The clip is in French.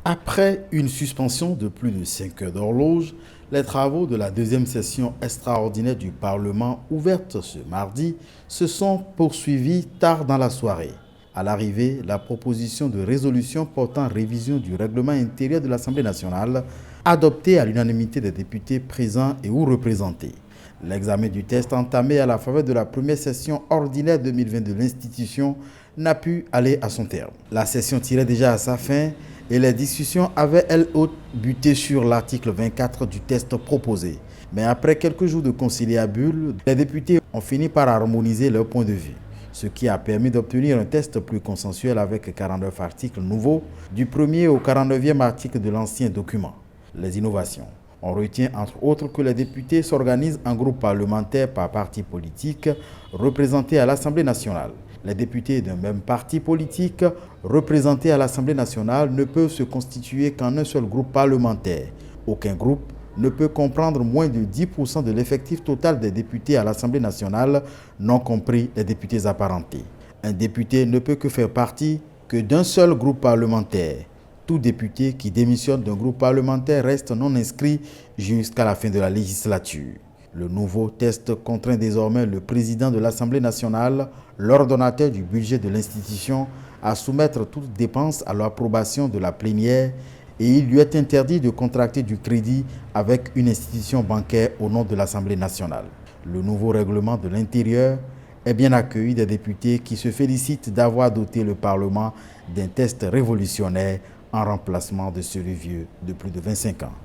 Après une suspension de plus de 5 heures d'horloge, les travaux de la deuxième session extraordinaire du Parlement, ouverte ce mardi, se sont poursuivis tard dans la soirée. À l'arrivée, la proposition de résolution portant révision du règlement intérieur de l'Assemblée nationale, adoptée à l'unanimité des députés présents et ou représentés. L'examen du test entamé à la faveur de la première session ordinaire 2020 de l'institution n'a pu aller à son terme. La session tirait déjà à sa fin et les discussions avaient elles autres buté sur l'article 24 du test proposé. Mais après quelques jours de conciliabule, les députés ont fini par harmoniser leur point de vue, ce qui a permis d'obtenir un test plus consensuel avec 49 articles nouveaux, du 1er au 49e article de l'ancien document. Les innovations. On retient entre autres que les députés s'organisent en groupe parlementaire par parti politique représentés à l'Assemblée nationale. Les députés d'un même parti politique représentés à l'Assemblée nationale ne peuvent se constituer qu'en un seul groupe parlementaire. Aucun groupe ne peut comprendre moins de 10% de l'effectif total des députés à l'Assemblée nationale, non compris les députés apparentés. Un député ne peut que faire partie que d'un seul groupe parlementaire. Tout député qui démissionne d'un groupe parlementaire reste non inscrit jusqu'à la fin de la législature. Le nouveau test contraint désormais le président de l'Assemblée nationale, l'ordonnateur du budget de l'institution, à soumettre toute dépense à l'approbation de la plénière et il lui est interdit de contracter du crédit avec une institution bancaire au nom de l'Assemblée nationale. Le nouveau règlement de l'intérieur est bien accueilli des députés qui se félicitent d'avoir doté le Parlement d'un test révolutionnaire en remplacement de celui vieux de plus de 25 ans.